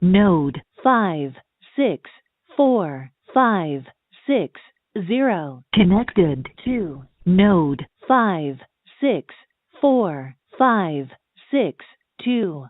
Node 564560 connected to node 564562.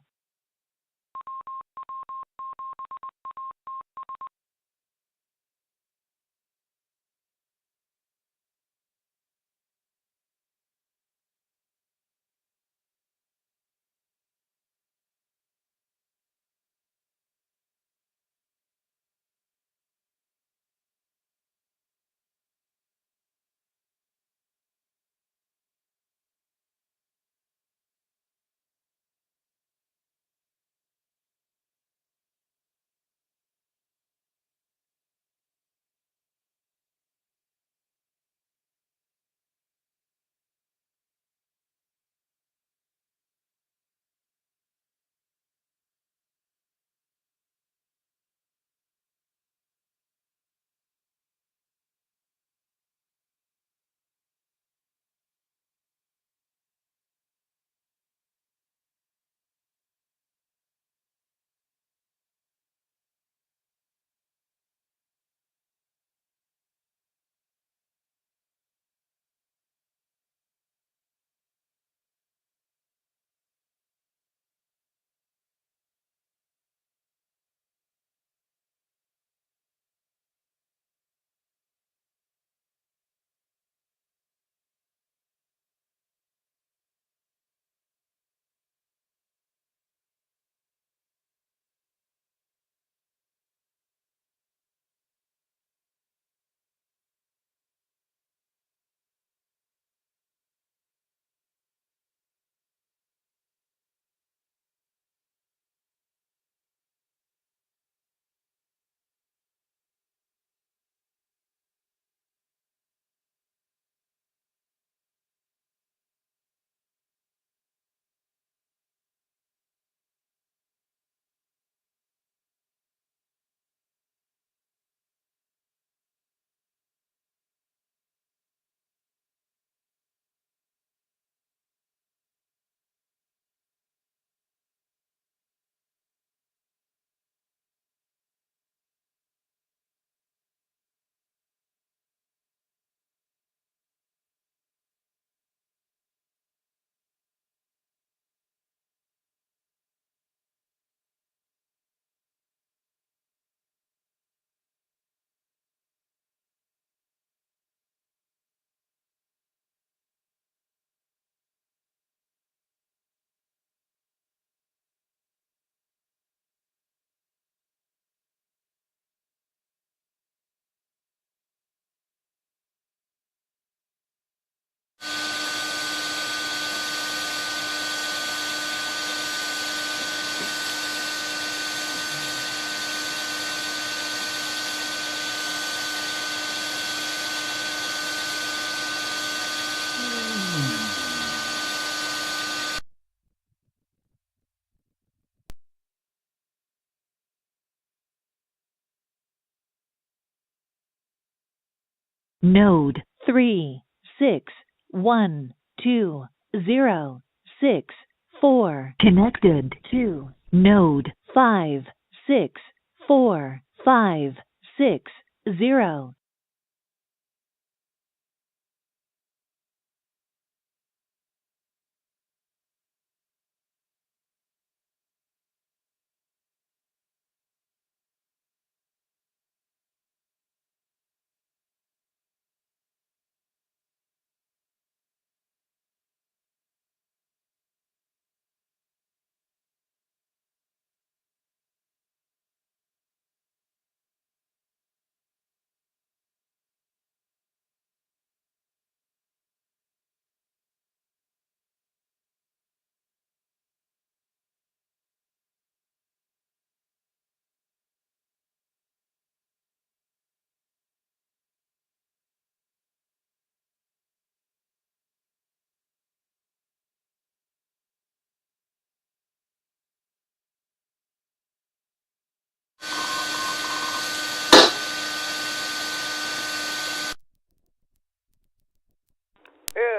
Node 361264 connected to node 564560.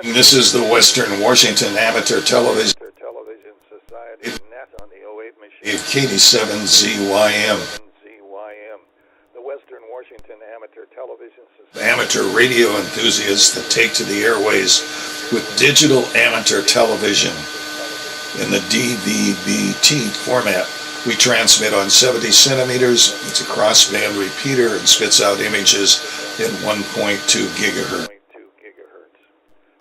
This is the Western Washington Amateur Television Society Net on the KD7ZYM, the Western Washington Amateur Television Society. amateur radio enthusiasts that take to the airways with digital amateur television. In the DVB-T format, we transmit on 70 centimeters. It's a crossband repeater and spits out images in 1.2 gigahertz.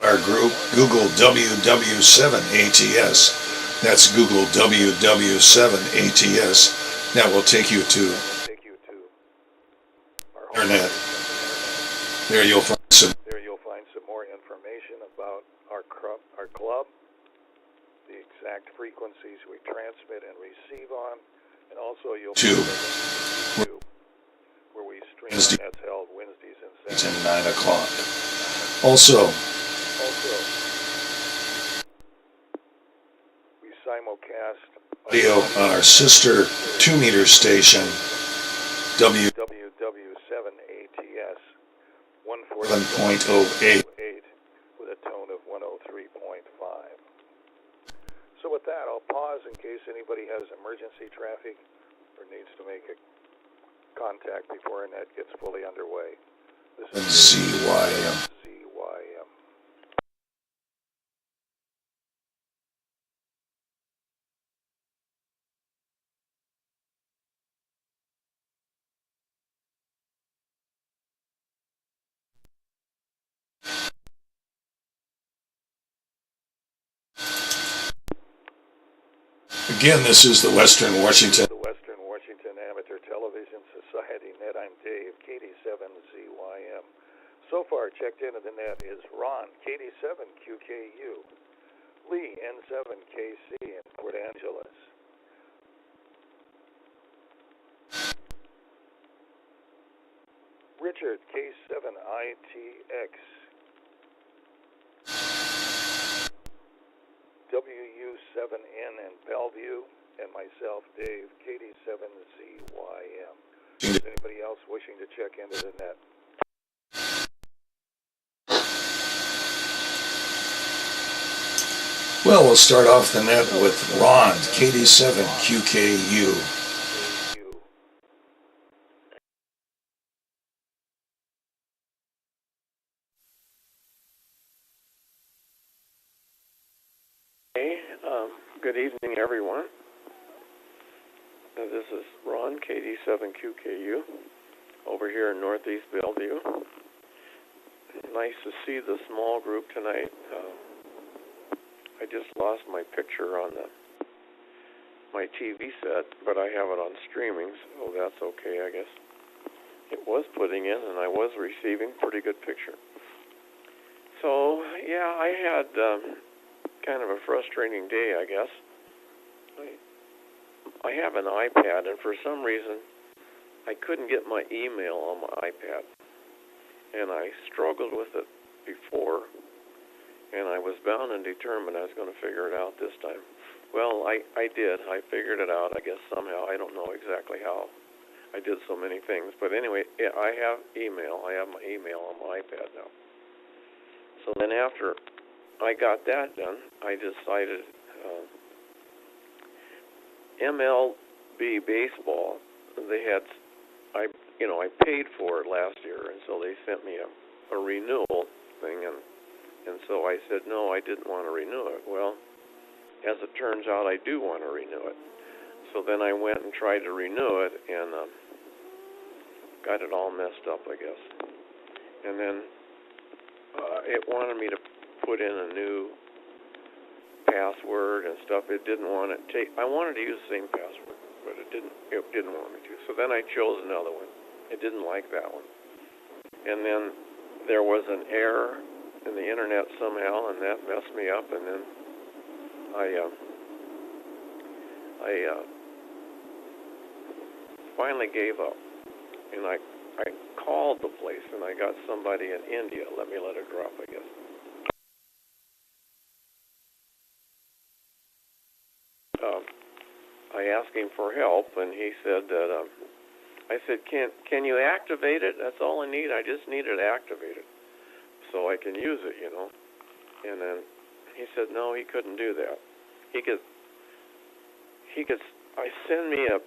Our group, Google WW7ATS. That's Google WW7ATS. That will take you to our internet. There you'll find some more information about our club, the exact frequencies we transmit and receive on, and also you'll find where we stream. That's held Wednesdays and Saturdays at 9 o'clock. Also, we simulcast audio on our sister 2-meter station, WW7ATS 147.08, with a tone of 103.5. So with that, I'll pause in case anybody has emergency traffic or needs to make a contact before our net gets fully underway. This is ZYM. Again, this is the Western Washington Amateur Television Society Net. I'm Dave, KD7ZYM. So far, checked into the net is Ron, KD7QKU, Lee, N7KC in Port Angeles, Richard, K7ITX, WU7N in Bellevue, and myself, Dave, KD7ZYM. Is anybody else wishing to check into the net? Well, we'll start off the net with Ron, KD7QKU. Good evening, everyone. This is Ron, KD7QKU, over here in Northeast Bellevue. Nice to see the small group tonight. I just lost my picture on my TV set, but I have it on streaming, so that's okay, I guess. It was putting in, and I was receiving pretty good picture. So, yeah, I had kind of a frustrating day, I guess. I have an iPad, and for some reason, I couldn't get my email on my iPad. And I struggled with it before, and I was bound and determined I was going to figure it out this time. Well, I did. I figured it out, I guess, somehow. I don't know exactly how. I did so many things. But anyway, yeah, I have email. I have my email on my iPad now. So then after I got that done, I decided MLB baseball. They had, I paid for it last year, and so they sent me a renewal thing, and so I said no, I didn't want to renew it. Well, as it turns out, I do want to renew it. So then I went and tried to renew it, and got it all messed up, I guess. And then it wanted me to put in a new password and stuff. It didn't want to take. I wanted to use the same password, but it didn't want me to. So then I chose another one. It didn't like that one. And then there was an error in the internet somehow, and that messed me up. And then I finally gave up, and I called the place, and I got somebody in India. Let it drop, I guess. I asked him for help, and he said that, I said, can you activate it? That's all I need. I just need it activated so I can use it, And then he said, no, he couldn't do that. He could I send me a.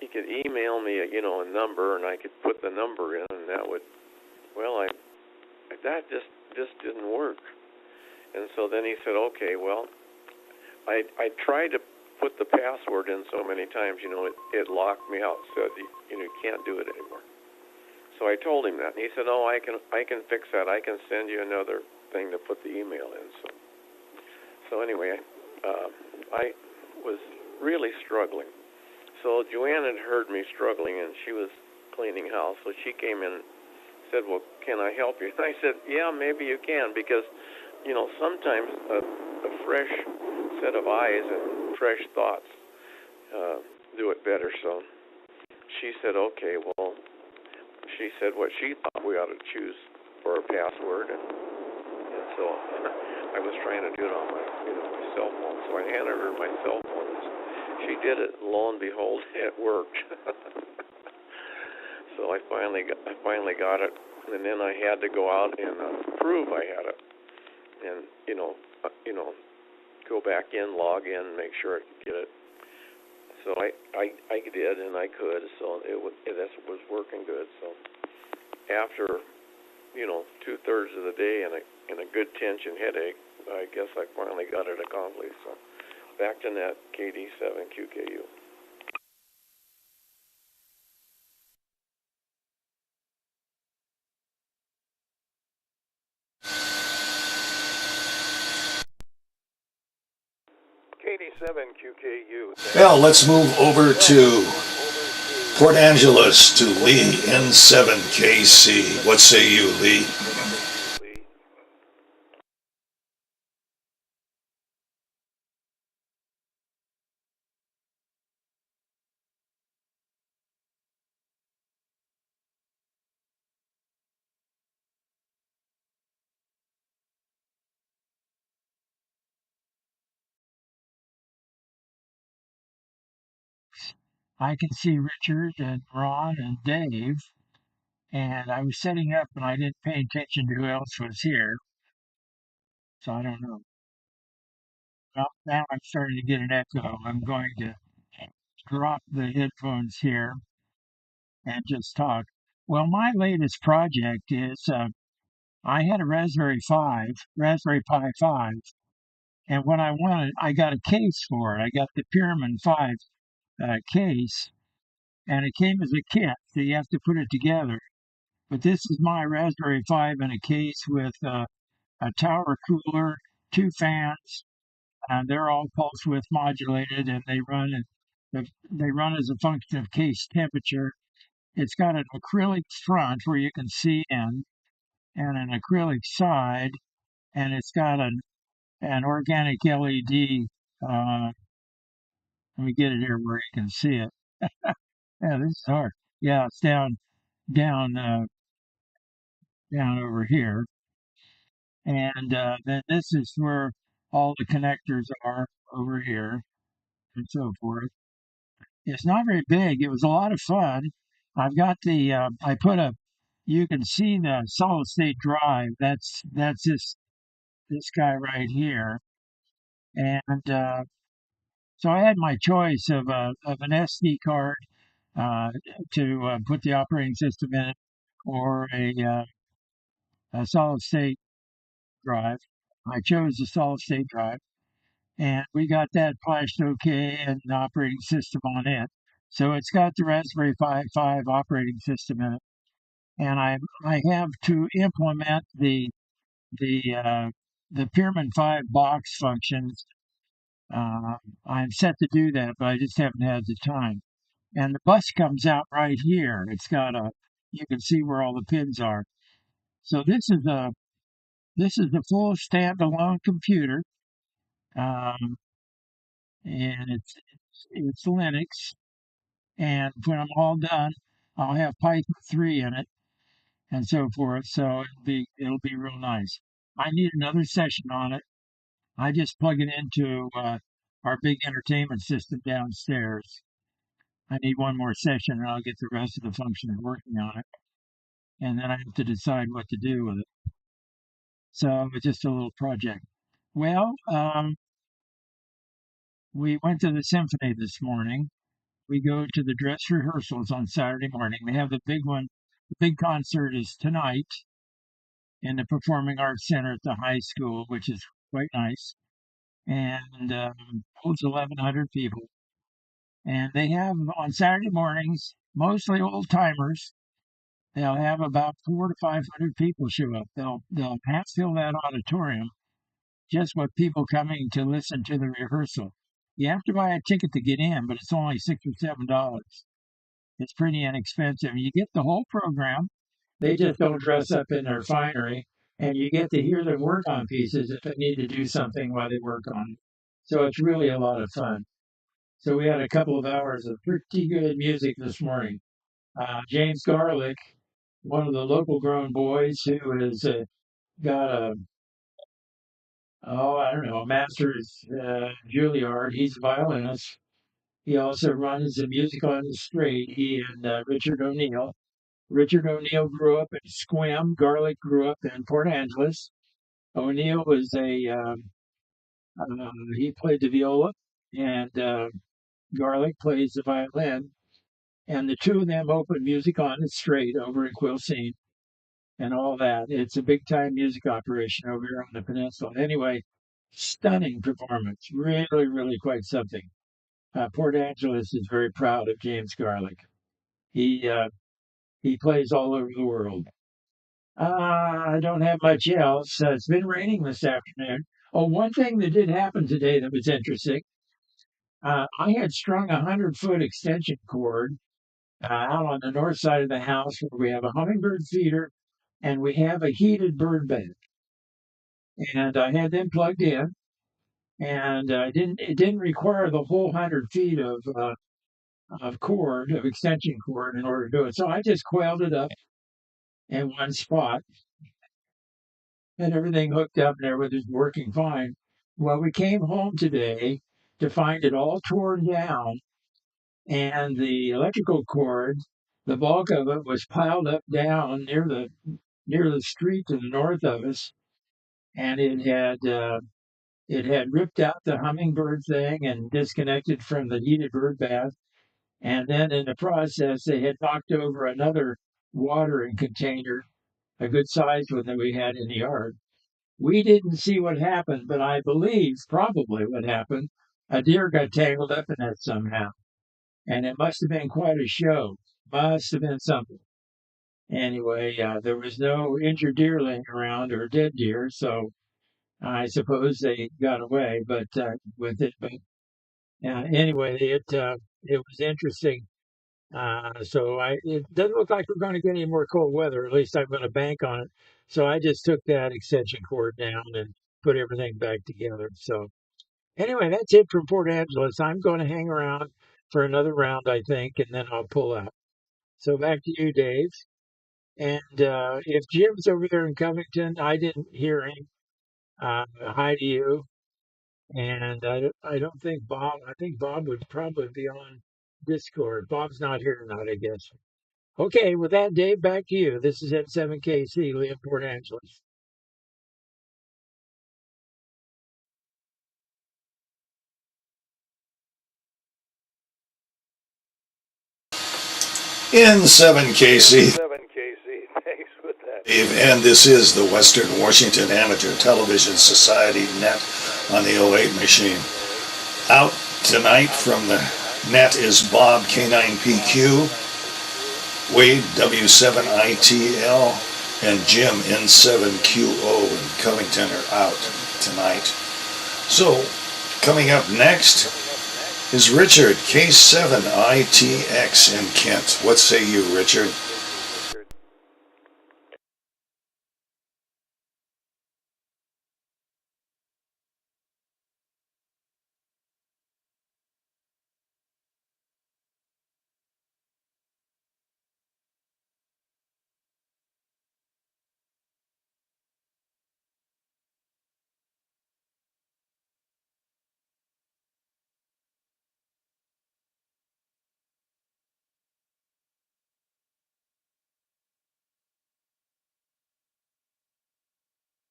He could email me a number, and I could put the number in, and that would. Well, that just didn't work. And so then he said, okay, well, I tried to put the password in so many times, it locked me out. Said you can't do it anymore. So I told him that, and he said, oh, I can fix that. I can send you another thing to put the email in. So anyway, I was really struggling. So Joanne had heard me struggling, and she was cleaning house. So she came in and said, well, can I help you? And I said, yeah, maybe you can, because, sometimes a fresh set of eyes and fresh thoughts do it better. So she said, okay, well, she said what she thought we ought to choose for a password, and so I was trying to do it on my cell phone. So I handed her my cell phone. She did it, and lo and behold, it worked. So I finally got it, and then I had to go out and prove I had it, and go back in, log in, make sure I could get it. So I did, and I could. So it was working good. So after 2/3 of the day and a good tension headache, I guess I finally got it accomplished. So back to net, KD7QKU. KD7QKU. Well, let's move over to Port Angeles to Lee N7KC. What say you, Lee? I can see Richard and Ron and Dave, and I was setting up and I didn't pay attention to who else was here, so I don't know. Well, now I'm starting to get an echo. I'm going to drop the headphones here and just talk. Well, my latest project is I had a Raspberry Pi 5, and what I wanted, I got a case for it. I got the Pyramid 5 case, and it came as a kit, so you have to put it together. But this is my Raspberry 5 in a case with a tower cooler, two fans, and they're all pulse width modulated, and they run as a function of case temperature. It's got an acrylic front where you can see in, and an acrylic side, and it's got an organic LED. Uh, Let me get it here where you can see it. Yeah, this is hard. Yeah, it's down, down over here. And then this is where all the connectors are over here and so forth. It's not very big. It was a lot of fun. I've got I put you can see the solid state drive. That's this guy right here. And so I had my choice of an SD card uh, to put the operating system in it, or a solid state drive. I chose the solid state drive, and we got that flashed okay and the operating system on it. So it's got the Raspberry Pi 5 operating system in it, and I have to implement the Pyramid 5 box functions. Uh, I'm set to do that, but I just haven't had the time. And the bus comes out right here. You can see where all the pins are. So this is a full standalone computer, um, and it's Linux. And when I'm all done, I'll have Python 3 in it and so forth. So it'll be real nice. I need another session on it. I just plug it into our big entertainment system downstairs. I need one more session, and I'll get the rest of the functions working on it. And then I have to decide what to do with it. So it's just a little project. Well, We went to the symphony this morning. We go to the dress rehearsals on Saturday morning. They have the big one. The big concert is tonight in the Performing Arts Center at the high school, which is quite nice, and holds 1,100 people. And they have on Saturday mornings, mostly old timers. They'll have about 400 to 500 people show up. They'll half fill that auditorium just with people coming to listen to the rehearsal. You have to buy a ticket to get in, but it's only $6 or $7. It's pretty inexpensive. You get the whole program. They just don't dress up in their finery, and you get to hear them work on pieces if they need to do something while they work on it. So it's really a lot of fun. So we had a couple of hours of pretty good music this morning. James Garlick, one of the local grown boys who has got I don't know, a master's Juilliard. He's a violinist. He also runs the music on the street. He and Richard O'Neill. Richard O'Neill grew up in Squim. Garlick grew up in Port Angeles. O'Neill was he played the viola, and Garlick plays the violin. And the two of them opened Music on the Street over in Quilcene and all that. It's a big time music operation over here on the peninsula. Anyway, stunning performance. Really, really quite something. Port Angeles is very proud of James Garlick. He plays all over the world. I don't have much else. It's been raining this afternoon. Oh, one thing that did happen today that was interesting. I had strung a 100-foot extension cord out on the north side of the house where we have a hummingbird feeder and we have a heated bird bed. And I had them plugged in, and it didn't require the whole 100 feet of cord of extension cord in order to do it. So I just coiled it up in one spot, and everything hooked up and everything was working fine. Well, we came home today to find it all torn down, and the electrical cord, the bulk of it was piled up down near the street to the north of us, and it had ripped out the hummingbird thing and disconnected from the heated bird bath. And then in the process, they had knocked over another watering container, a good sized one that we had in the yard. We didn't see what happened, but I believe probably what happened. A deer got tangled up in that somehow. And it must have been quite a show. Must have been something. Anyway, there was no injured deer laying around or dead deer, so I suppose they got away. But with it, but anyway, it was interesting. It doesn't look like we're going to get any more cold weather. At least I'm going to bank on it. So I just took that extension cord down and put everything back together. So anyway, that's it from Port Angeles. I'm going to hang around for another round, I think, and then I'll pull out. So back to you, Dave. And if Jim's over there in Covington, I didn't hear him. Hi to you. And I don't think Bob. I think Bob would probably be on Discord. Bob's not here tonight, I guess. Okay, with that, Dave, back to you. This is at 7KC, Lee in Port Angeles. In 7KC, 7KC, thanks for that. and this is the Western Washington Amateur Television Society Net on the '08 machine. Out tonight from the net is Bob K9PQ, Wade W7ITL, and Jim N7QO in Covington are out tonight. So, coming up next is Richard K7ITX in Kent. What say you, Richard?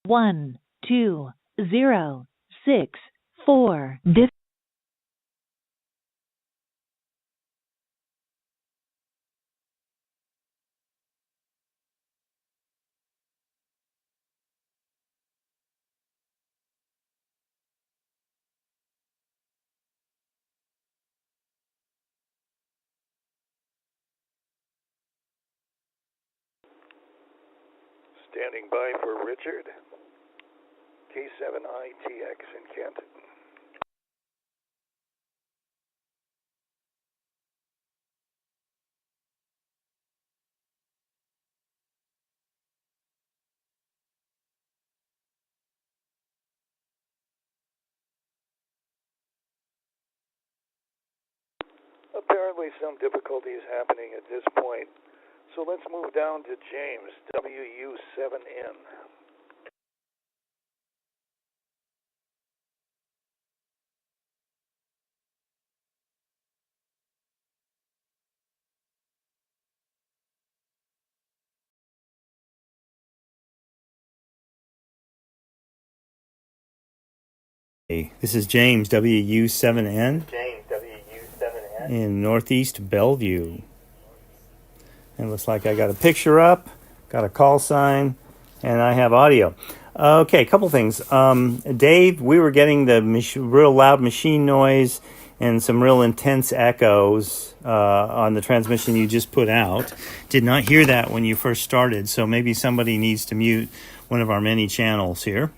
One, 2, 0, 6, 4. Standing by for Richard. K7ITX in Kent. Apparently some difficulties happening at this point. So let's move down to James, WU7N. This is James, WU7N, in Northeast Bellevue. And it looks like I got a picture up, got a call sign, and I have audio. Okay, a couple things. Dave, we were getting the real loud machine noise and some real intense echoes on the transmission you just put out. Did not hear that when you first started, so maybe somebody needs to mute one of our many channels here.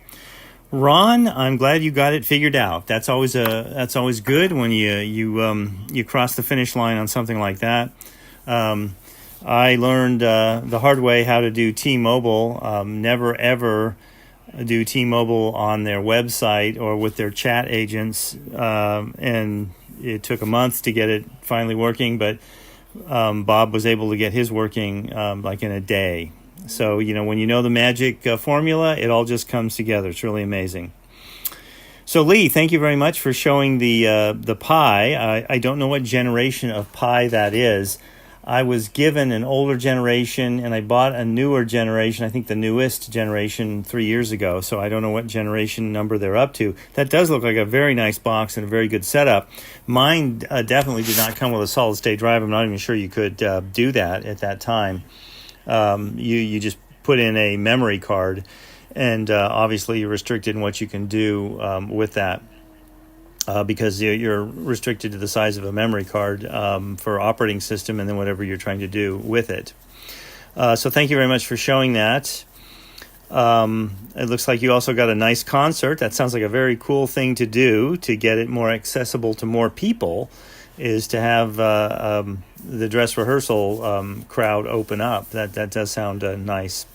Ron, I'm glad you got it figured out. That's always good when you cross the finish line on something like that. I learned the hard way how to do T-Mobile. Never ever do T-Mobile on their website or with their chat agents, and it took a month to get it finally working. But Bob was able to get his working like in a day. So, when you know the magic formula, it all just comes together. It's really amazing. So, Lee, thank you very much for showing the Pi. I don't know what generation of Pi that is. I was given an older generation, and I bought a newer generation, I think the newest generation 3 years ago. So I don't know what generation number they're up to. That does look like a very nice box and a very good setup. Mine definitely did not come with a solid-state drive. I'm not even sure you could do that at that time. You just put in a memory card, and obviously you're restricted in what you can do with that because you're restricted to the size of a memory card for operating system and then whatever you're trying to do with it. So thank you very much for showing that. It looks like you also got a nice concert. That sounds like a very cool thing to do to get it more accessible to more people, is to have the dress rehearsal crowd open up. That does sound nice.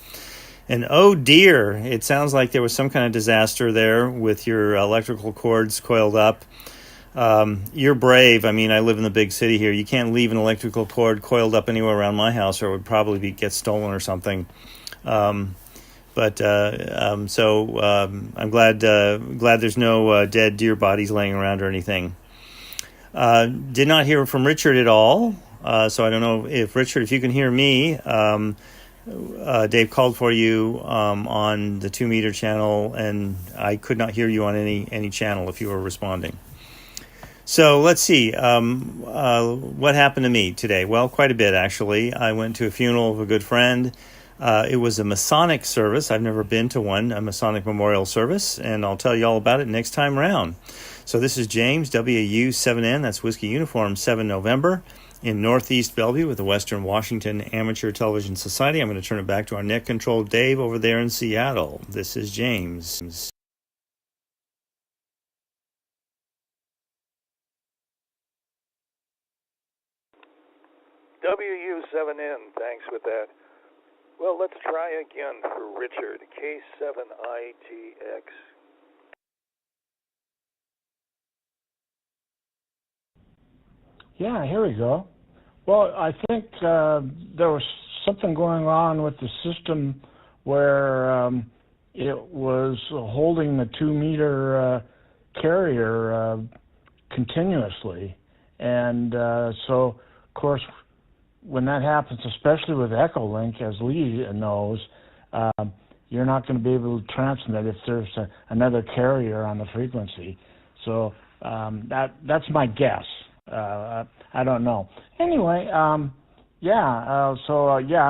And oh dear, it sounds like there was some kind of disaster there with your electrical cords coiled up. You're brave. I mean, I live in the big city here. You can't leave an electrical cord coiled up anywhere around my house, or it would probably get stolen or something. I'm glad there's no dead deer bodies laying around or anything. Did not hear from Richard at all, so I don't know if Richard, if you can hear me. Dave called for you on the 2-meter channel, and I could not hear you on any channel if you were responding. So let's see. What happened to me today? Well, quite a bit, actually. I went to a funeral of a good friend. It was a Masonic service. I've never been to one, a Masonic memorial service, and I'll tell you all about it next time around. So this is James, WU7N, that's Whiskey Uniform 7 November, in Northeast Bellevue with the Western Washington Amateur Television Society. I'm going to turn it back to our net control Dave over there in Seattle. This is James. WU7N, thanks with that. Well, let's try again for Richard, K7ITX. Yeah, here we go. Well, I think there was something going on with the system where it was holding the 2-meter carrier continuously. And so, of course, when that happens, especially with Echolink, as Lee knows, you're not going to be able to transmit if there's another carrier on the frequency. So that's my guess. I don't know. Anyway, I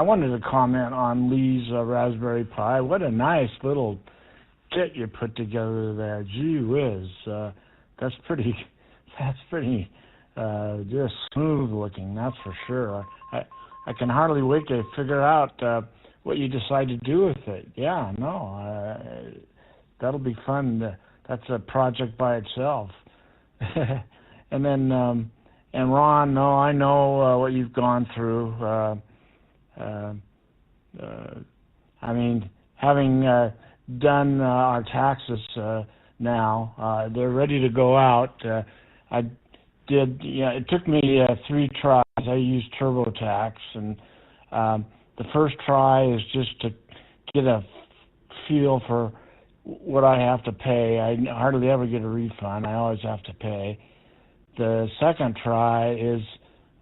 wanted to comment on Lee's Raspberry Pi. What a nice little kit you put together there. Gee whiz, that's pretty just smooth looking. That's for sure. I can hardly wait to figure out what you decide to do with it. Yeah, no, that'll be fun. That's a project by itself. And then, and Ron, no, I know what you've gone through. I mean, having done our taxes now, they're ready to go out. I did. Yeah, it took me 3 tries. I used TurboTax, and the first try is just to get a feel for what I have to pay. I hardly ever get a refund. I always have to pay. The second try is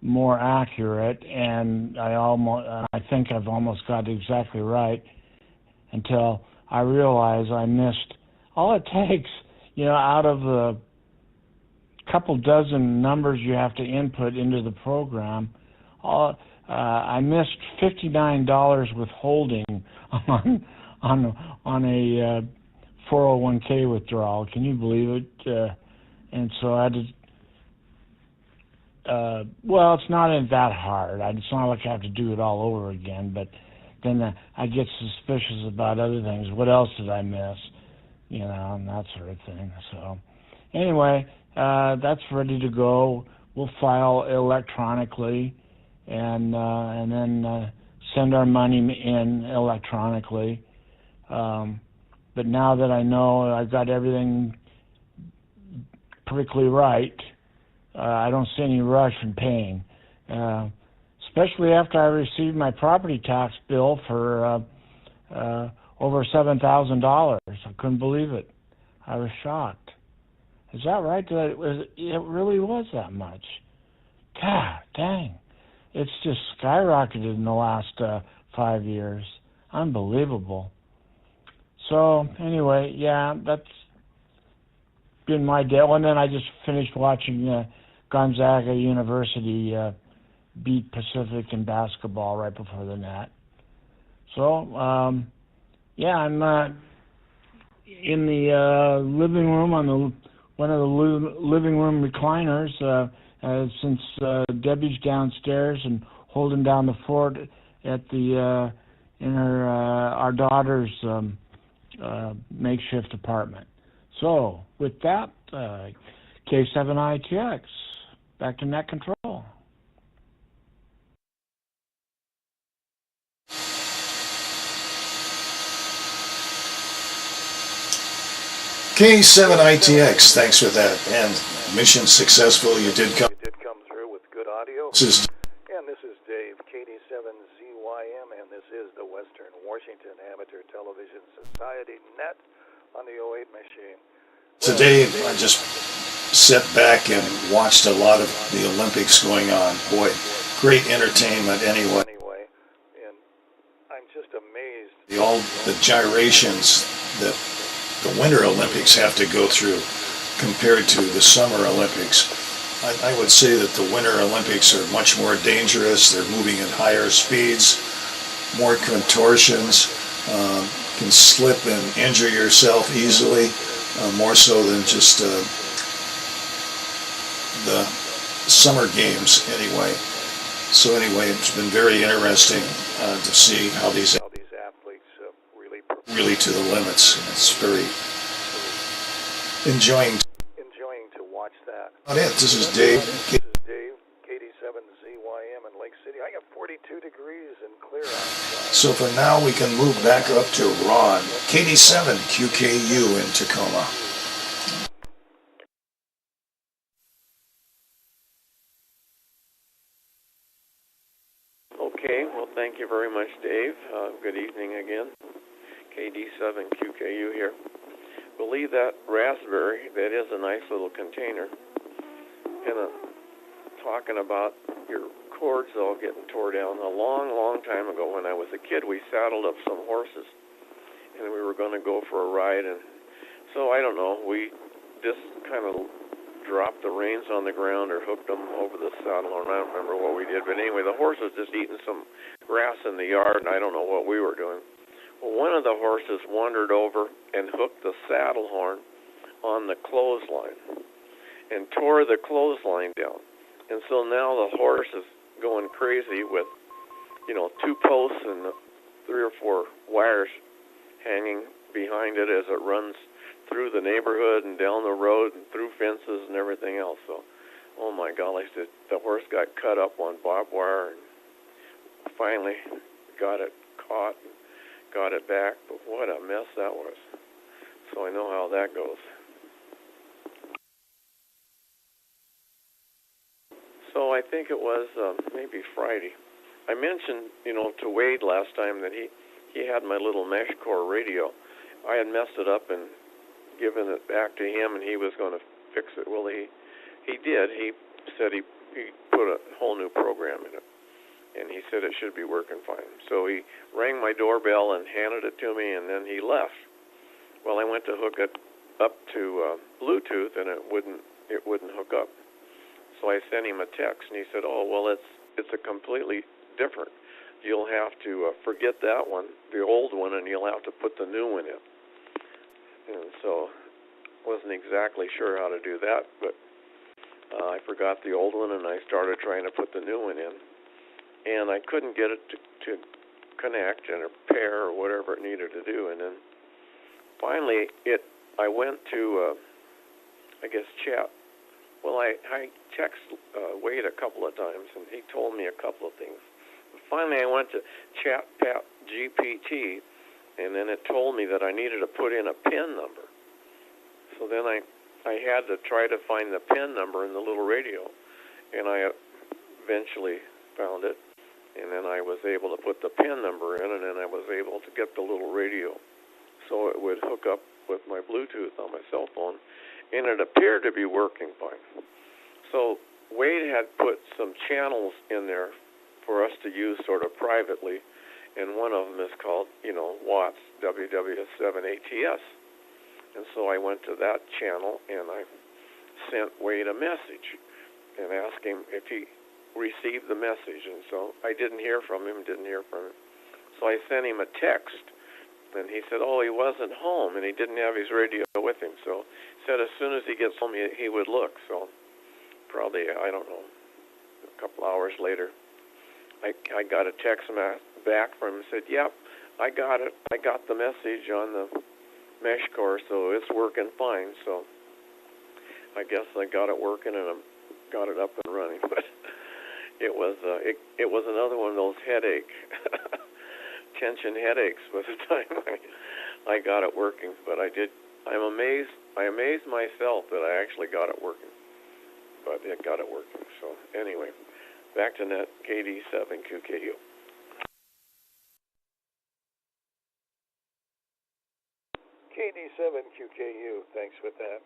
more accurate, and I think I've almost got it exactly right until I realize I missed. All it takes, out of the couple dozen numbers you have to input into the program, I missed $59 withholding on a 401k withdrawal. Can you believe it? And so I had to. Well, it's not that hard. It's not like I have to do it all over again. But then I get suspicious about other things. What else did I miss? And that sort of thing. So anyway, that's ready to go. We'll file electronically, and then send our money in electronically. But now that I know I've got everything perfectly right, I don't see any rush in paying, especially after I received my property tax bill for over $7,000. I couldn't believe it. I was shocked. Is that right? It really was that much. God dang. It's just skyrocketed in the last 5 years. Unbelievable. So anyway, yeah, that's been my day. And then I just finished watching Gonzaga University beat Pacific in basketball right before the net. So yeah, I'm in the living room on one of the living room recliners since Debbie's downstairs and holding down the fort at the in our daughter's makeshift apartment. So with that, K7ITX, back to net control. K7ITX, thanks for that. And mission successful. You did come through with good audio. And this is Dave, KD7ZYM, and this is the Western Washington Amateur Television Society Net on the 08 machine. Today, I just sat back and watched a lot of the Olympics going on. Boy, great entertainment anyway. And I'm just amazed. All the gyrations that the Winter Olympics have to go through compared to the Summer Olympics. I would say that the Winter Olympics are much more dangerous. They're moving at higher speeds, more contortions, can slip and injure yourself easily, more so than just the Summer Games anyway. So anyway, it's been very interesting to see how these athletes really to the limits. It's very enjoying to watch that. This is Dave. KD7ZYM in Lake City. I got 42 degrees and clear outside. So for now, we can move back up to Ron, KD7 QKU in Tacoma. Okay, well, thank you very much, Dave. Good evening again. KD7 QKU here. Believe that raspberry, that is a nice little container. And talking about your cords all getting tore down. A long, long time ago when I was a kid, we saddled up some horses. And we were going to go for a ride. And so, I don't know, we just kind of dropped the reins on the ground or hooked them over the saddle. And I don't remember what we did. But anyway, the horse was just eating some grass in the yard, and I don't know what we were doing. Well, one of the horses wandered over and hooked the saddle horn on the clothesline and tore the clothesline down. And so now the horse is going crazy with, 2 posts and the 3 or 4 wires hanging behind it as it runs through the neighborhood and down the road and through fences and everything else. So, oh my golly, the horse got cut up on barbed wire, and finally got it caught and got it back. But what a mess that was. So I know how that goes. So I think it was maybe Friday. I mentioned, to Wade last time that he had my little mesh core radio. I had messed it up and given it back to him, and he was going to fix it. Well, he did. He said he put a whole new program in it, and he said it should be working fine. So he rang my doorbell and handed it to me, and then he left. Well, I went to hook it up to Bluetooth, and it wouldn't hook up. So I sent him a text, and he said, "Oh, well, it's a completely different. You'll have to forget that one, the old one, and you'll have to put the new one in." And so wasn't exactly sure how to do that, but I forgot the old one, and I started trying to put the new one in, and I couldn't get it to connect and pair or whatever it needed to do. And then finally, I went to, chat. Well, I texted Wade a couple of times, and he told me a couple of things. Finally, I went to Chat GPT, and then it told me that I needed to put in a PIN number. So then I had to try to find the PIN number in the little radio, and I eventually found it, and then I was able to put the PIN number in, and then I was able to get the little radio so it would hook up with my Bluetooth on my cell phone, and it appeared to be working fine. So Wade had put some channels in there for us to use sort of privately, and one of them is called, Watts WW7ATS. And so I went to that channel, and I sent Wade a message and asked him if he received the message. And so I didn't hear from him. So I sent him a text, and he said, he wasn't home, and he didn't have his radio with him. So he said as soon as he gets home, he would look. So probably, I don't know, a couple hours later, I got a text back from him and said, "Yep, I got it. I got the message on the mesh core, so it's working fine." So I guess I got it working, and I got it up and running. But it was another one of those tension headaches by the time I got it working. But I amazed myself that I actually got it working. But it got it working. So anyway, back to net KD7QKU. KD7QKU, thanks for that.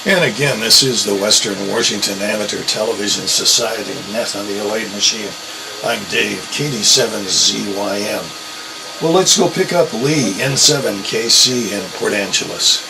And again, this is the Western Washington Amateur Television Society Net on the 08 machine. I'm Dave, KD7ZYM. Well, let's go pick up Lee, N7KC in Port Angeles.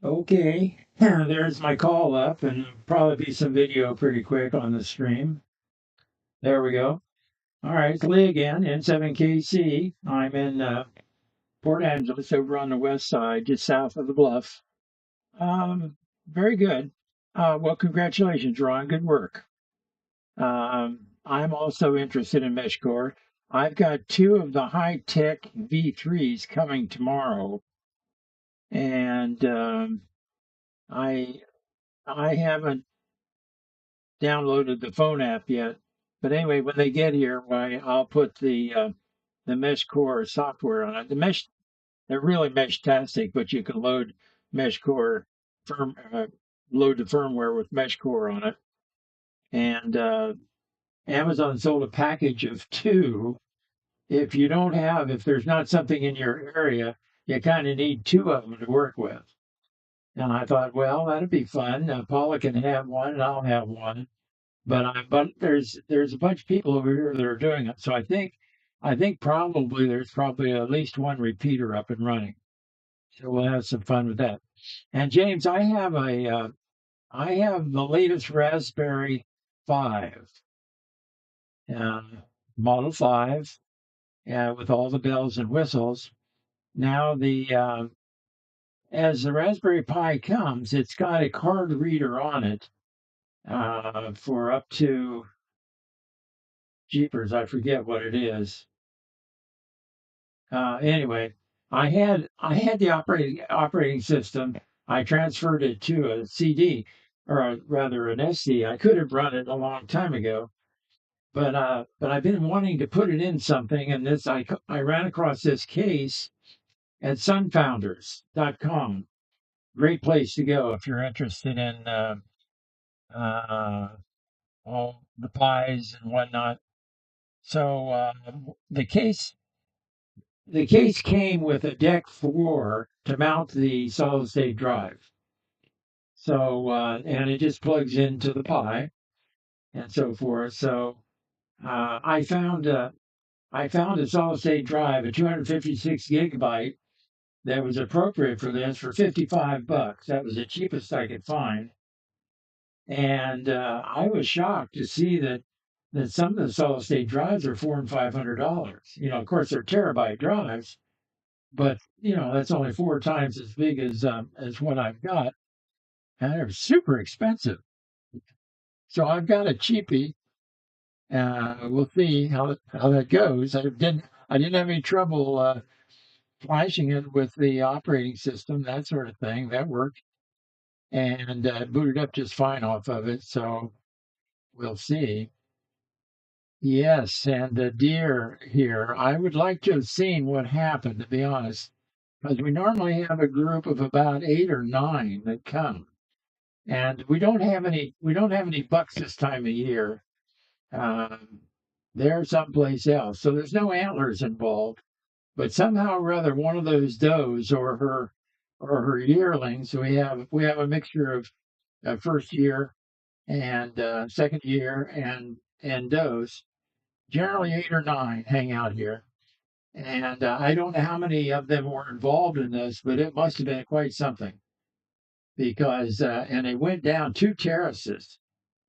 Okay, there's my call up, and probably be some video pretty quick on the stream. There we go. All right, it's Lee again, N7KC. I'm in Port Angeles over on the west side, just south of the bluff. Very good. Well, congratulations, Ron. Good work. I'm also interested in MeshCore. I've got 2 of the high-tech V3s coming tomorrow, and I haven't downloaded the phone app yet. But anyway, when they get here, I'll put the MeshCore software on it. They're really mesh-tastic, but you can load MeshCore load the firmware with MeshCore on it. And Amazon sold a package of 2. If there's not something in your area, you kind of need 2 of them to work with. And I thought, well, that'd be fun. Paula can have one, and I'll have one. But there's a bunch of people over here that are doing it. So I think there's probably at least one repeater up and running. So we'll have some fun with that. And James, I have the latest Raspberry 5, uh, Model 5, with all the bells and whistles. Now as the Raspberry Pi comes, it's got a card reader on it for up to, jeepers, I forget what it is. Anyway, I had the operating system. I transferred it to a CD, or rather an SD. I could have run it a long time ago, but I've been wanting to put it in something, and I ran across this case at sunfounders.com. Great place to go if you're interested in all the pies and whatnot. So the case came with a deck 4 to mount the solid state drive. So and it just plugs into the Pi and so forth. So I found a solid state drive, a 256 gigabyte, that was appropriate for this for $55. That was the cheapest I could find. And I was shocked to see that some of the solid state drives are $400 and $500. Of course, they're terabyte drives, but that's only 4 times as big as what I've got, and they're super expensive. So I've got a cheapie. We'll see how that goes. I didn't have any trouble flashing it with the operating system, that sort of thing. That worked, and booted up just fine off of it. So we'll see. Yes, and the deer here, I would like to have seen what happened, to be honest, because we normally have a group of about 8 or 9 that come, and we don't have any bucks this time of year. They're someplace else, so there's no antlers involved. But somehow or other, one of those does or her yearlings, we have a mixture of first year and second year and does. Generally 8 or 9 hang out here. And I don't know how many of them were involved in this, but it must have been quite something, because and they went down 2 terraces,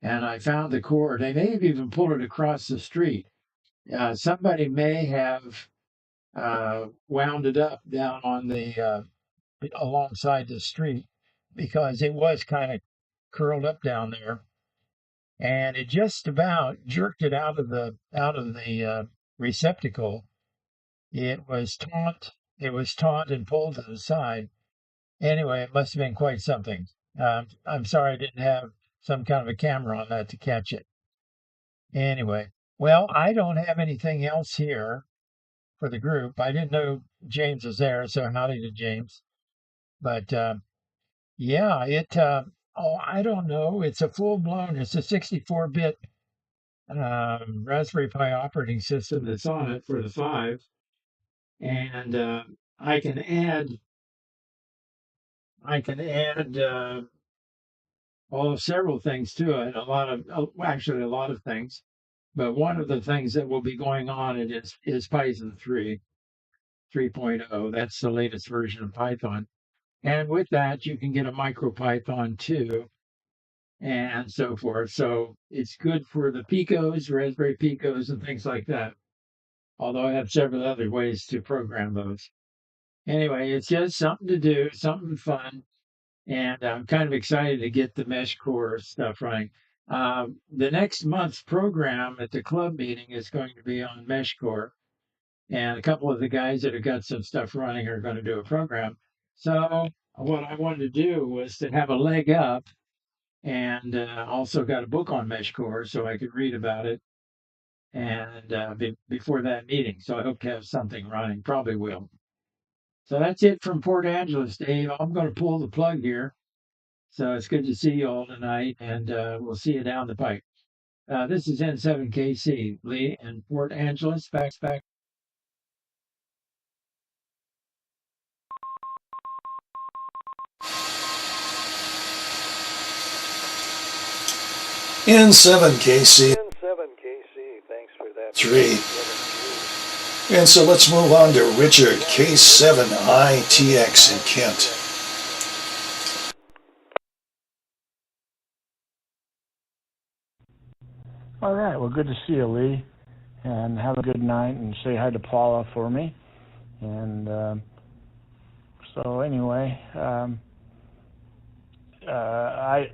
and I found the cord. They may have even pulled it across the street. Somebody may have wound it up down on the alongside the street, because it was kind of curled up down there, and it just about jerked it out of the receptacle. It was taut and pulled to the side. Anyway, it must have been quite something. I'm sorry I didn't have some kind of a camera on that to catch it. Anyway, well, I don't have anything else here for the group. I didn't know James was there, so howdy to James. But yeah, I don't know. It's a it's a 64-bit Raspberry Pi operating system that's on it for the 5. And I can add several things to it. Actually a lot of things. But one of the things that will be going on is Python 3.0. That's the latest version of Python. And with that, you can get a MicroPython 2 and so forth. So it's good for the Picos, Raspberry Picos, and things like that. Although I have several other ways to program those. Anyway, it's just something to do, something fun. And I'm kind of excited to get the mesh core stuff running. The next month's program at the club meeting is going to be on mesh core, and a couple of the guys that have got some stuff running are going to do a program. So what I wanted to do was to have a leg up, and also got a book on mesh core so I could read about it, and before that meeting. So I hope to have something running. Probably will. So that's it from Port Angeles, Dave. I'm going to pull the plug here. So it's good to see you all tonight, and we'll see you down the pike. This is N7KC, Lee, and Port Angeles. Back. N7KC, thanks for that. 3. And so let's move on to Richard, K7ITX in Kent. All right. Well, good to see you, Lee. And have a good night. And say hi to Paula for me. And so anyway,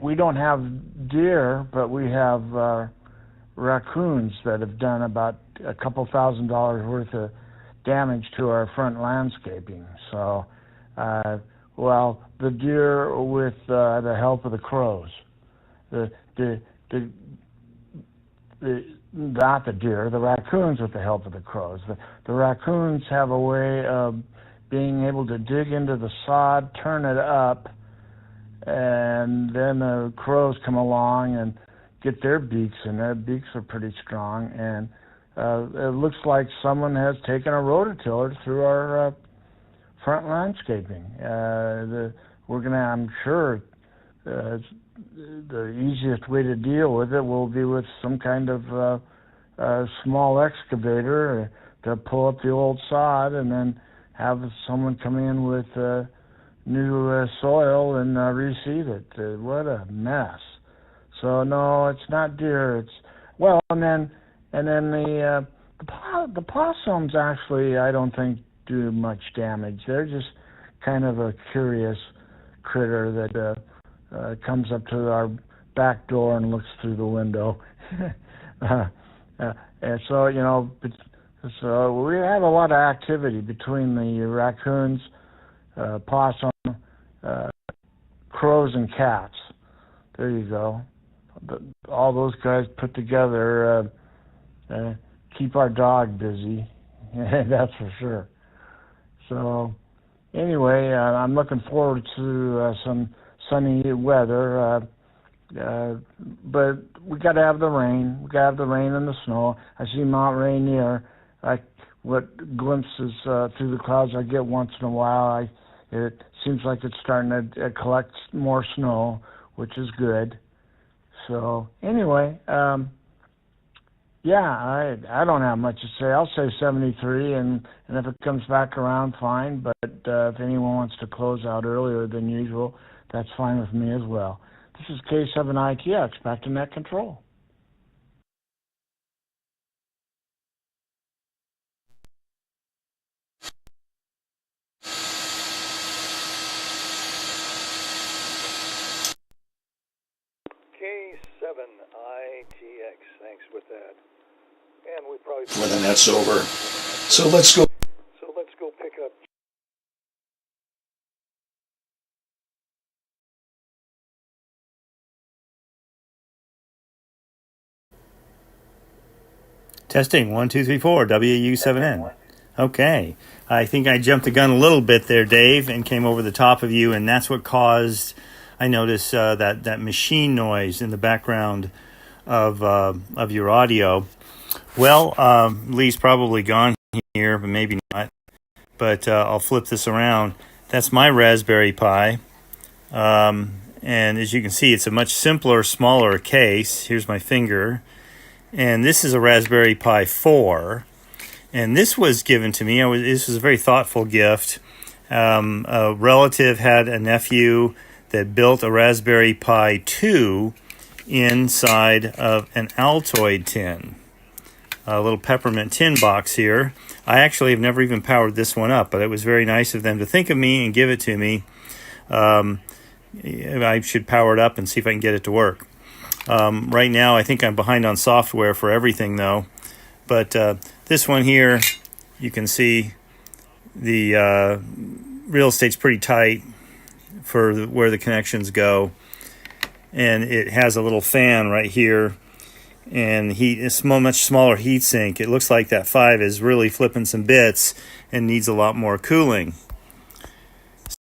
we don't have deer, but we have raccoons that have done about a couple $1,000s worth of damage to our front landscaping. So, well, the deer with the help of the crows. Not the deer, the raccoons with the help of the crows. The raccoons have a way of being able to dig into the sod, turn it up, and then the crows come along and get their beaks, and their beaks are pretty strong. And it looks like someone has taken a rototiller through our front landscaping. We're gonna, I'm sure, the easiest way to deal with it will be with some kind of small excavator to pull up the old sod and then have someone come in with new soil and reseed it. What a mess. So no, it's not deer. It's and then the possums actually I don't think do much damage. They're just kind of a curious critter that comes up to our back door and looks through the window. And so so we have a lot of activity between the raccoons, possum, crows, and cats. There you go. All those guys put together keep our dog busy. That's for sure. So anyway, I'm looking forward to some sunny weather. But we got to have the rain. We got to have the rain and the snow. I see Mount Rainier. What glimpses through the clouds I get once in a while. It seems like it's starting to collect more snow, which is good. So anyway, I don't have much to say. I'll say 73, and if it comes back around, fine. But if anyone wants to close out earlier than usual, that's fine with me as well. This is K7ITX, back to net control. K7ITX, thanks with that. And we probably When the net's over. So let's go pick up. Testing 1, 2, 3, 4 WU7N. Okay, I think I jumped the gun a little bit there, Dave, and came over the top of you, and that's what caused. I noticed that machine noise in the background of your audio. Well, Lee's probably gone here, but maybe not. But I'll flip this around. That's my Raspberry Pi. And as you can see, it's a much simpler, smaller case. Here's my finger. And this is a Raspberry Pi 4. And this was given to me. This was a very thoughtful gift. A relative had a nephew that built a Raspberry Pi 2 inside of an Altoid tin. A little peppermint tin box here. I actually have never even powered this one up, but it was very nice of them to think of me and give it to me. I should power it up and see if I can get it to work. Right now, I think I'm behind on software for everything, though. But this one here, you can see the real estate's pretty tight for where the connections go. And it has a little fan right here. And it's much smaller heat sink. It looks like that 5 is really flipping some bits and needs a lot more cooling.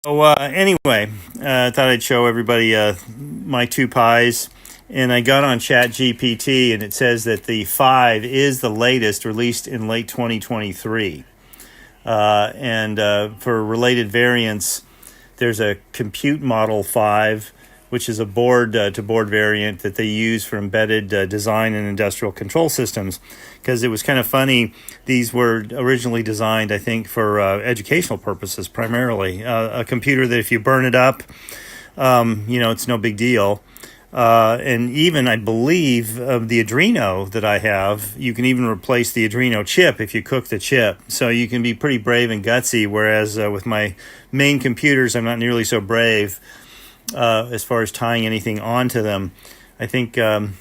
So anyway, I thought I'd show everybody my 2 Pis. And I got on ChatGPT, and it says that the 5 is the latest, released in late 2023. And for related variants, there's a Compute Model 5, which is a board-to-board variant that they use for embedded design and industrial control systems. Because it was kind of funny, these were originally designed, I think, for educational purposes primarily. A computer that if you burn it up, it's no big deal. And even, I believe, the Adreno that I have, you can even replace the Adreno chip if you cook the chip. So you can be pretty brave and gutsy, whereas with my main computers, I'm not nearly so brave as far as tying anything onto them. I think on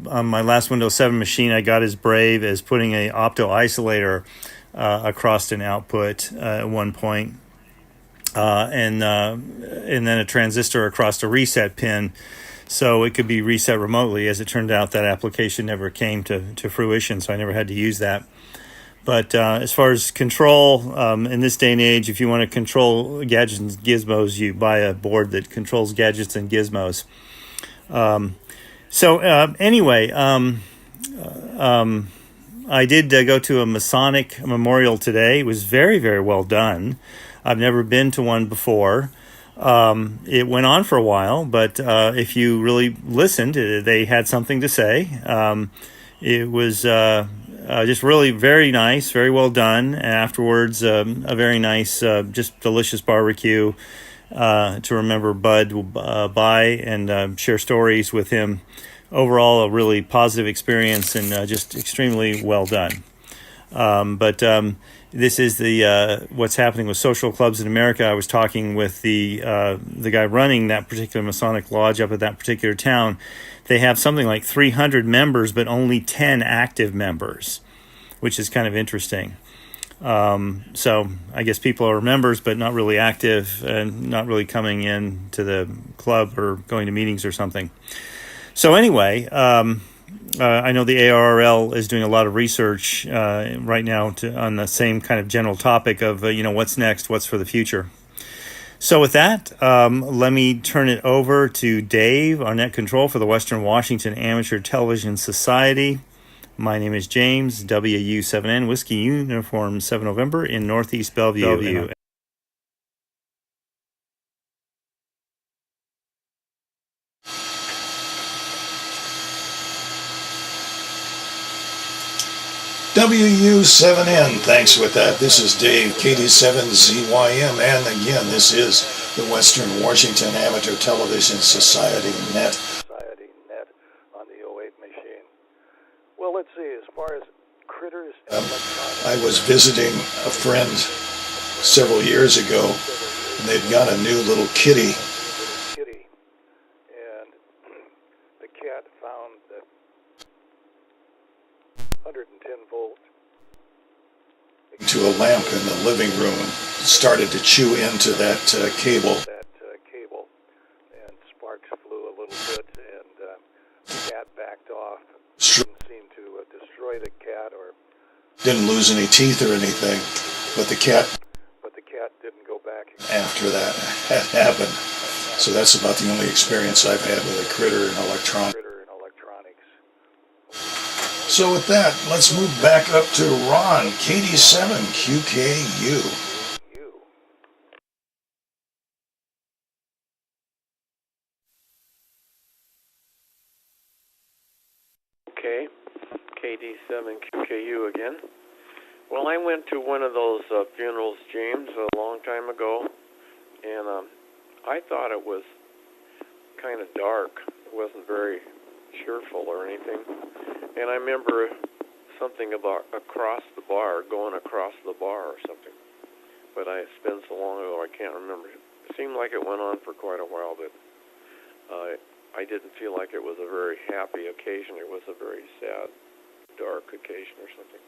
my last Windows 7 machine, I got as brave as putting a opto isolator across an output at one point, and then a transistor across a reset pin, so it could be reset remotely. As it turned out, that application never came to fruition, so I never had to use that. But as far as control, in this day and age, if you want to control gadgets and gizmos, you buy a board that controls gadgets and gizmos. Anyway, I did go to a Masonic memorial today. It was very, very well done. I've never been to one before. It went on for a while, but if you really listened, they had something to say. It was just really very nice, very well done. And afterwards, a very nice, just delicious barbecue to remember Bud by and share stories with him. Overall, a really positive experience and just extremely well done. This is the what's happening with social clubs in America. I was talking with the guy running that particular Masonic lodge up at that particular town. They have something like 300 members, but only 10 active members, which is kind of interesting. So I guess people are members, but not really active and not really coming in to the club or going to meetings or something. So anyway, I know the ARRL is doing a lot of research right now on the same kind of general topic of, what's next, what's for the future. So with that, let me turn it over to Dave, our net control for the Western Washington Amateur Television Society. My name is James, WU7N, Whiskey Uniform 7 November in Northeast Bellevue. WU7N, thanks with that. This is Dave, KD7ZYM, and again, this is the Western Washington Amateur Television Society Net. On the 08 machine. Well, let's see, as far as critters... I was visiting a friend several years ago, and they've got a new little kitty. And the cat found that 110 volt to a lamp in the living room and started to chew into that cable. And sparks flew a little bit, and the cat backed off. Didn't seem to destroy the cat, or didn't lose any teeth or anything, but the cat didn't go back after that had happened. So that's about the only experience I've had with a critter in electronics. So with that, let's move back up to Ron, KD7QKU. Okay, KD7QKU again. Well, I went to one of those funerals, James, a long time ago, and I thought it was kind of dark. It wasn't very cheerful or anything. And I remember something about going across the bar or something. But it's been so long ago, I can't remember. It seemed like it went on for quite a while, but I didn't feel like it was a very happy occasion. It was a very sad, dark occasion or something.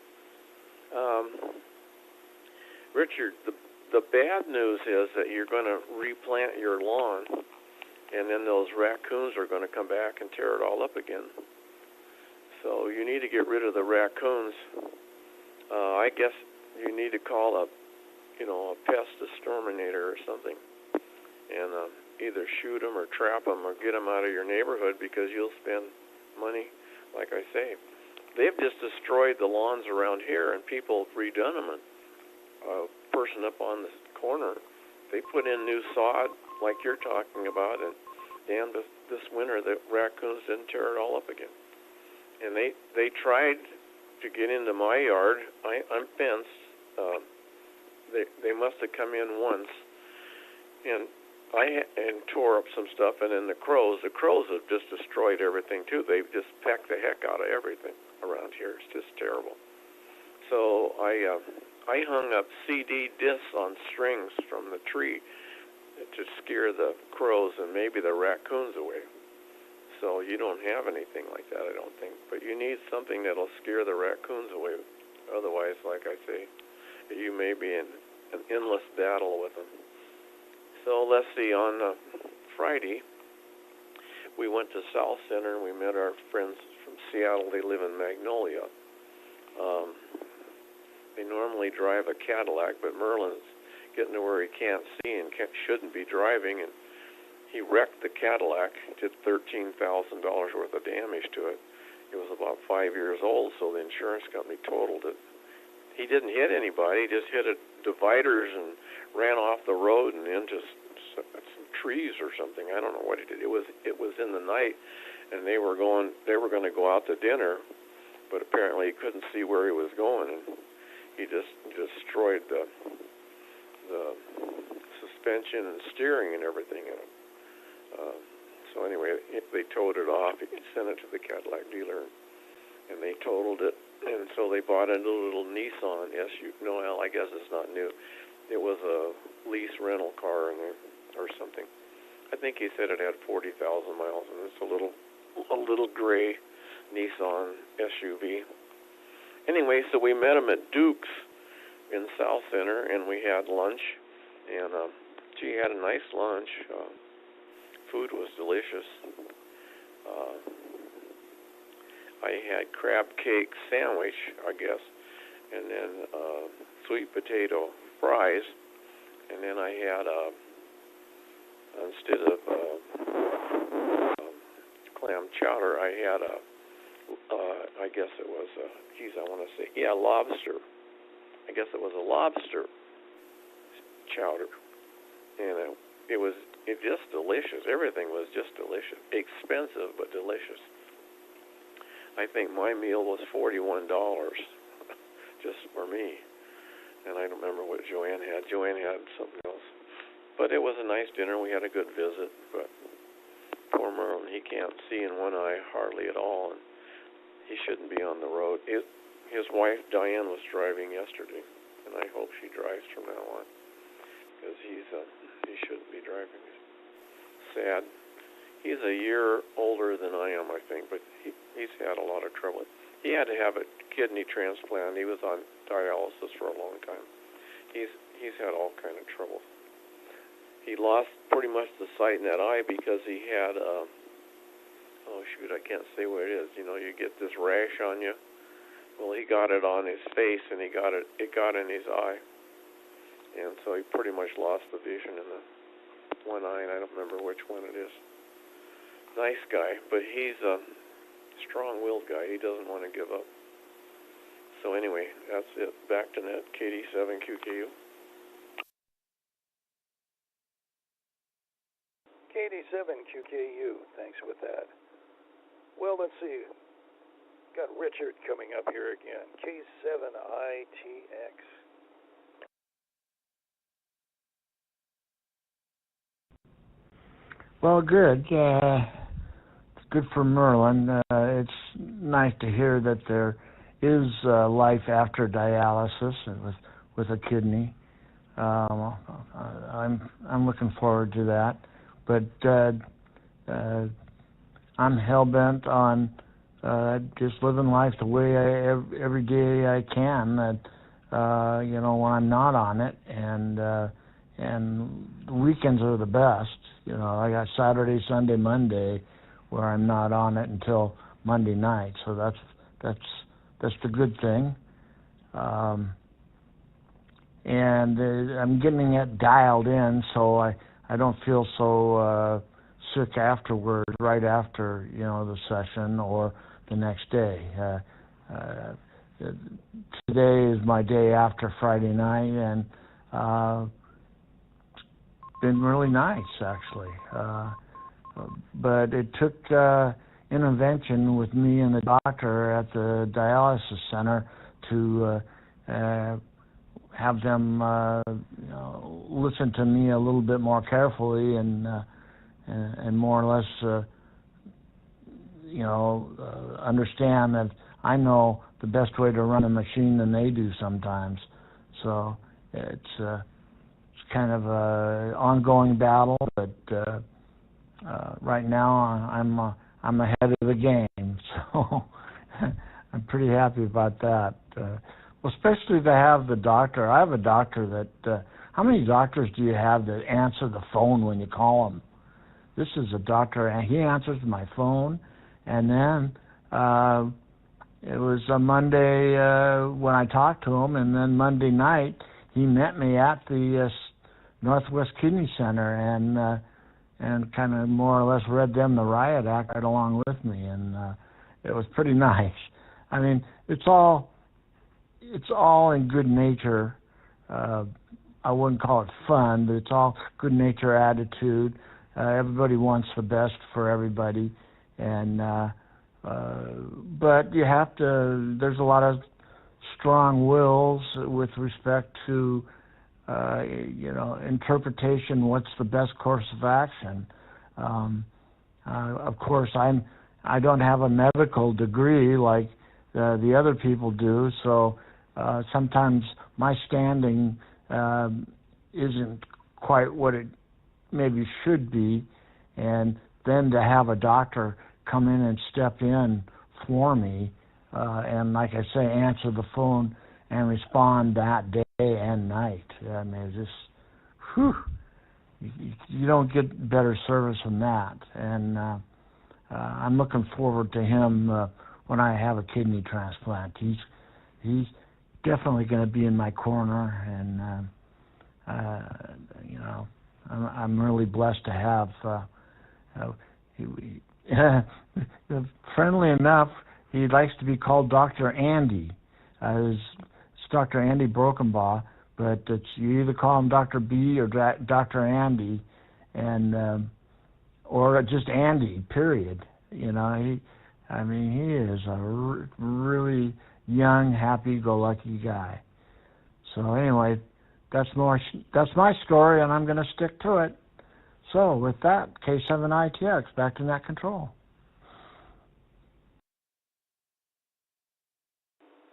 Richard, the bad news is that you're going to replant your lawn, and then those raccoons are going to come back and tear it all up again. So you need to get rid of the raccoons. I guess you need to call a pest exterminator or something, and either shoot them or trap them or get them out of your neighborhood, because you'll spend money, like I say. They've just destroyed the lawns around here, and people have redone them. And a person up on the corner, they put in new sod, like you're talking about, and damn, this winter the raccoons didn't tear it all up again. And they tried to get into my yard. I'm fenced. They must have come in once, and and tore up some stuff, and then the crows have just destroyed everything too. They've just pecked the heck out of everything around here. It's just terrible. So I hung up CD discs on strings from the tree to scare the crows and maybe the raccoons away. So you don't have anything like that, I don't think. But you need something that'll scare the raccoons away. Otherwise, like I say, you may be in an endless battle with them. So let's see, on Friday, we went to South Center and we met our friends from Seattle. They live in Magnolia. They normally drive a Cadillac, but Merlin's getting to where he can't see and shouldn't be driving, and he wrecked the Cadillac, did $13,000 worth of damage to it. It was about 5 years old, so the insurance company totaled it. He didn't hit anybody, he just hit dividers and ran off the road and into some trees or something. I don't know what he did. It was in the night, and they were going to go out to dinner, but apparently he couldn't see where he was going, and he just destroyed the suspension and steering and everything in it. So anyway, they towed it off. He sent it to the Cadillac dealer, and they totaled it. And so they bought a little Nissan SUV. No, I guess it's not new. It was a lease rental car in there or something. I think he said it had 40,000 miles, and it's a little gray Nissan SUV. Anyway, so we met him at Duke's in South Center, and we had lunch, and he had a nice lunch. Food was delicious. I had crab cake sandwich, I guess, and then sweet potato fries, and then I had instead of clam chowder, I had I guess it was lobster. I guess it was a lobster chowder, and it was just delicious. Everything was just delicious. Expensive, but delicious. I think my meal was $41 just for me, and I don't remember what Joanne had. Joanne had something else, but it was a nice dinner. We had a good visit, but poor Merlin, he can't see in one eye hardly at all, and he shouldn't be on the road. His wife Diane was driving yesterday, and I hope she drives from now on, because he shouldn't be driving. Sad. He's a year older than I am, I think, but he's had a lot of trouble. He had to have a kidney transplant. He was on dialysis for a long time. He's had all kind of trouble. He lost pretty much the sight in that eye because he had I can't say what it is. You know, you get this rash on you. Well, he got it on his face, and it got in his eye, and so he pretty much lost the vision in the one eye, and I don't remember which one it is. Nice guy, but he's a strong-willed guy. He doesn't want to give up. So anyway, that's it. Back to net, KD7QKU. KD7QKU, thanks with that. Well, let's see. Got Richard coming up here again. K7ITX. Well, good. It's good for Merlin. It's nice to hear that there is life after dialysis with a kidney. I'm looking forward to that. But I'm hell-bent on just living life the way every day I can, when I'm not on it, and the weekends are the best. I got Saturday, Sunday, Monday, where I'm not on it until Monday night. So that's the good thing. And I'm getting it dialed in, so I don't feel so sick afterward, right after the session or the next day. Today is my day after Friday night, and been really nice, actually. But it took intervention with me and the doctor at the dialysis center to have them listen to me a little bit more carefully and more or less, understand that I know the best way to run a machine than they do sometimes. So it's kind of a ongoing battle, but right now I'm ahead of the game, so I'm pretty happy about that. Well, especially to have the doctor. I have a doctor that. How many doctors do you have that answer the phone when you call them? This is a doctor, and he answers my phone, and then it was a Monday when I talked to him, and then Monday night he met me at the Northwest Kidney Center and kind of more or less read them the riot act right along with me, and it was pretty nice. I mean, it's all in good nature. I wouldn't call it fun, but it's all good nature attitude. Everybody wants the best for everybody, and but you have to. There's a lot of strong wills with respect to interpretation. What's the best course of action? Of course, I don't have a medical degree like the other people do, so sometimes my standing isn't quite what it maybe should be, and then to have a doctor come in and step in for me, and like I say, answer the phone and respond that day and night. I mean, it's just, whew, you don't get better service than that, and I'm looking forward to him when I have a kidney transplant. He's definitely going to be in my corner, and I'm really blessed to have. Friendly enough, he likes to be called Dr. Andy. It's Dr. Andy Brokenbaugh, but you either call him Dr. B or Dr. Andy, and or just Andy. Period. He is a really young, happy-go-lucky guy. So anyway, that's my story, and I'm going to stick to it. So with that, K7ITX, back to net control.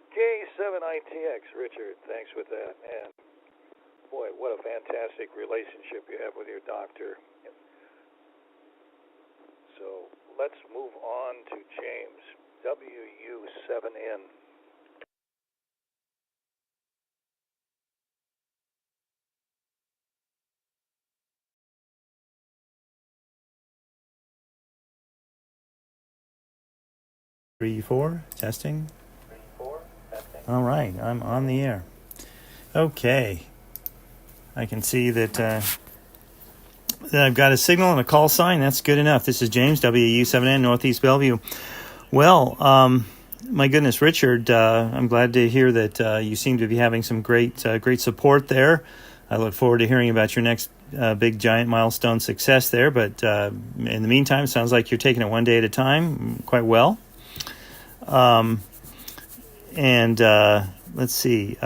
K7ITX, Richard, thanks with that. And boy, what a fantastic relationship you have with your doctor. So let's move on to James, WU7N. Three, four, testing. All right, I'm on the air. Okay, I can see that I've got a signal and a call sign. That's good enough. This is James, WU7N, Northeast Bellevue. Well, my goodness, Richard, I'm glad to hear that you seem to be having some great support there. I look forward to hearing about your next big, giant milestone success there. But in the meantime, it sounds like you're taking it one day at a time quite well. Let's see,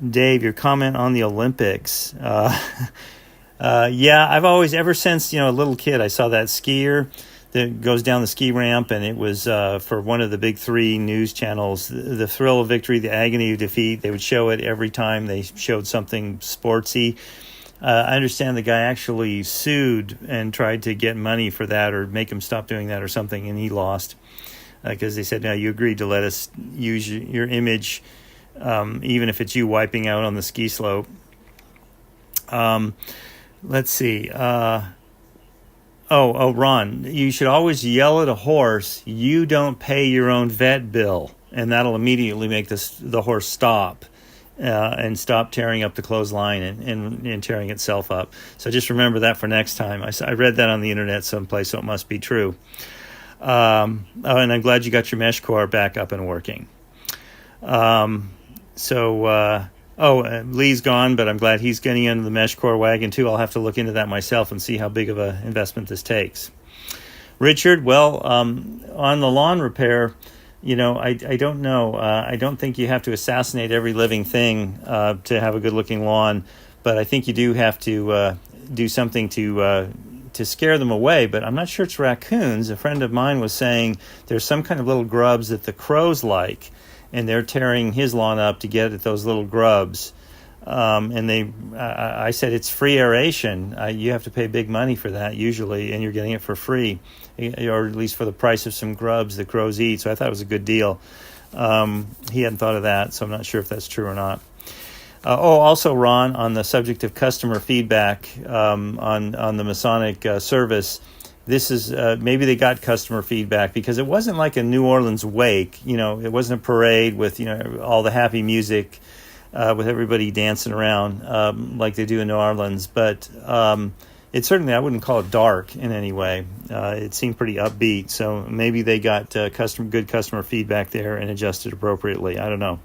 Dave, your comment on the Olympics. Yeah, I've always, ever since, a little kid, I saw that skier that goes down the ski ramp, and it was for one of the big three news channels, the thrill of victory, the agony of defeat. They would show it every time they showed something sportsy. I understand the guy actually sued and tried to get money for that or make him stop doing that or something, and he lost. Because they said, no, you agreed to let us use your image, even if it's you wiping out on the ski slope. Let's see. Ron, you should always yell at a horse, you don't pay your own vet bill. And that'll immediately make the horse stop and stop tearing up the clothesline and tearing itself up. So just remember that for next time. I read that on the internet someplace, so it must be true. And I'm glad you got your mesh core back up and working. Lee's gone, but I'm glad he's getting into the mesh core wagon too. I'll have to look into that myself and see how big of an investment this takes. Richard, well, on the lawn repair, I don't know. I don't think you have to assassinate every living thing to have a good-looking lawn. but I think you do have to do something to scare them away. But I'm not sure it's raccoons. A friend of mine was saying there's some kind of little grubs that the crows like, and they're tearing his lawn up to get at those little grubs. I said it's free aeration. You have to pay big money for that usually, and you're getting it for free, or at least for the price of some grubs the crows eat. So I thought it was a good deal. He hadn't thought of that, so I'm not sure if that's true or not. Also, Ron, on the subject of customer feedback on the Masonic service, this is maybe they got customer feedback because it wasn't like a New Orleans wake. It wasn't a parade with all the happy music with everybody dancing around like they do in New Orleans. But it certainly, I wouldn't call it dark in any way. It seemed pretty upbeat. So maybe they got good customer feedback there and adjusted appropriately. I don't know.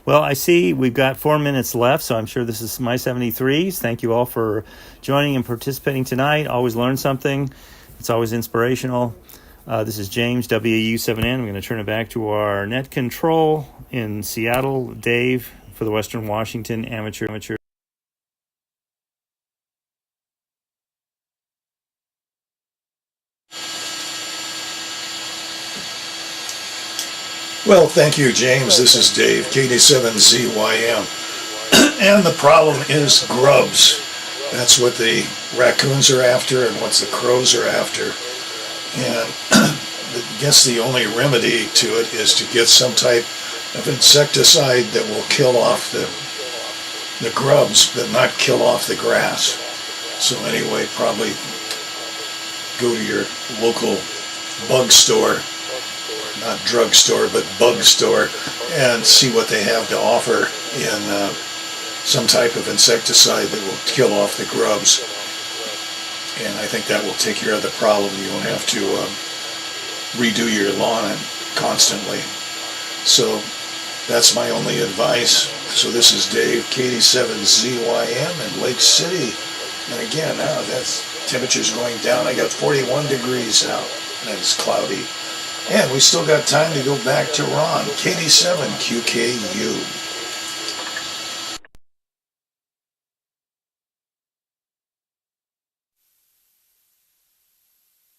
Well, I see we've got 4 minutes left, so I'm sure this is my 73s. Thank you all for joining and participating tonight. Always learn something. It's always inspirational. This is James, WU7N. I'm going to turn it back to our net control in Seattle, Dave, for the Western Washington Amateur. Well, thank you, James. This is Dave, KD7ZYM. And the problem is grubs. That's what the raccoons are after and what the crows are after. And I guess the only remedy to it is to get some type of insecticide that will kill off the grubs, but not kill off the grass. So anyway, probably go to your local bug store, not drugstore, but bug store, and see what they have to offer in some type of insecticide that will kill off the grubs. And I think that will take care of the problem. You won't have to redo your lawn constantly. So that's my only advice. So this is Dave, KD7ZYM in Lake City. And again, now that's temperature's going down. I got 41 degrees out, and it's cloudy. And we still got time to go back to Ron, KD7QKU.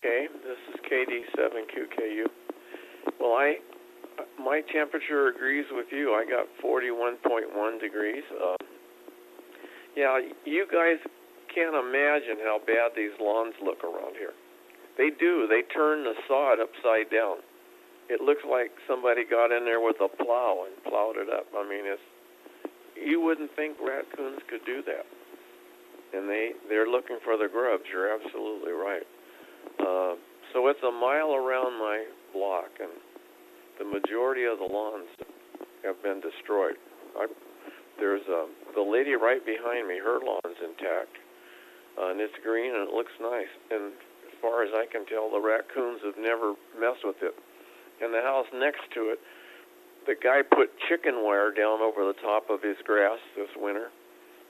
Okay, this is KD7QKU. Well, my temperature agrees with you. I got 41.1 degrees. Yeah, you guys can't imagine how bad these lawns look around here. They do. They turn the sod upside down. It looks like somebody got in there with a plow and plowed it up. I mean, you wouldn't think raccoons could do that. And they're looking for the grubs. You're absolutely right. So it's a mile around my block, and the majority of the lawns have been destroyed. There's the lady right behind me, her lawn's intact, and it's green and it looks nice. And as far as I can tell, the raccoons have never messed with it. And the house next to it, the guy put chicken wire down over the top of his grass this winter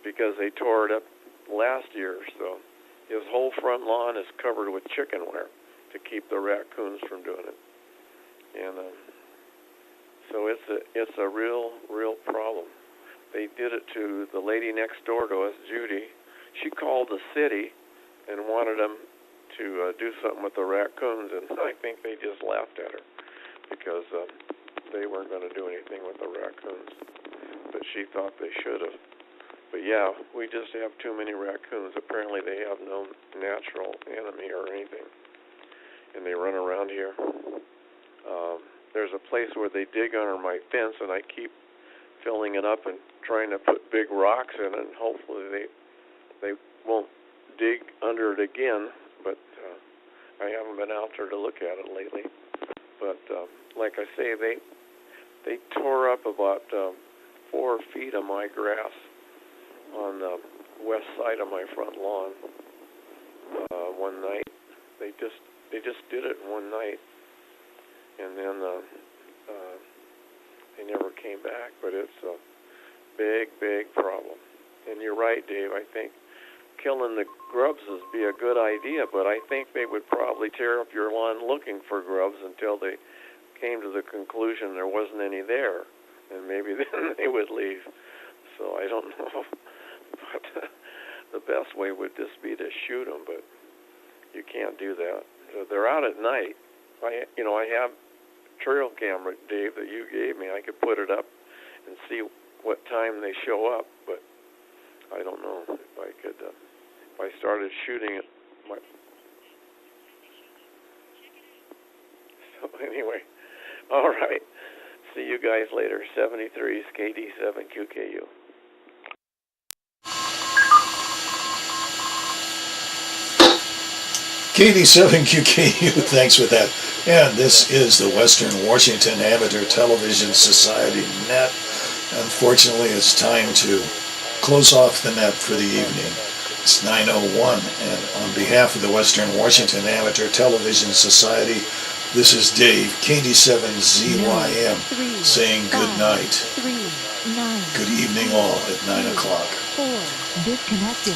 because they tore it up last year. So his whole front lawn is covered with chicken wire to keep the raccoons from doing it. And so it's a real problem. They did it to the lady next door to us, Judy. She called the city and wanted them to do something with the raccoons, and I think they just laughed at her because they weren't going to do anything with the raccoons. But she thought they should have. But yeah, we just have too many raccoons. Apparently they have no natural enemy or anything, and they run around here. There's a place where they dig under my fence, and I keep filling it up and trying to put big rocks in it, and hopefully they won't dig under it again. But I haven't been out there to look at it lately. But like I say, they tore up about 4 feet of my grass on the west side of my front lawn one night. They just did it one night, and then they never came back. But it's a big problem. And you're right, Dave. I think killing the grubs would be a good idea, but I think they would probably tear up your lawn looking for grubs until they came to the conclusion there wasn't any there, and maybe then they would leave. So I don't know. But the best way would just be to shoot them, but you can't do that. They're out at night. I have trail camera, Dave, that you gave me. I could put it up and see what time they show up, but I don't know if I could. If I started shooting it, so anyway, all right. See you guys later. 73's KD7QKU. KD7QKU, thanks for that. And this is the Western Washington Amateur Television Society Net. Unfortunately, it's time to close off the net for the evening. It's 9:01, and on behalf of the Western Washington Amateur Television Society, this is Dave, KD7ZYM, saying good night. Good evening all at 9 o'clock. 4. Disconnected.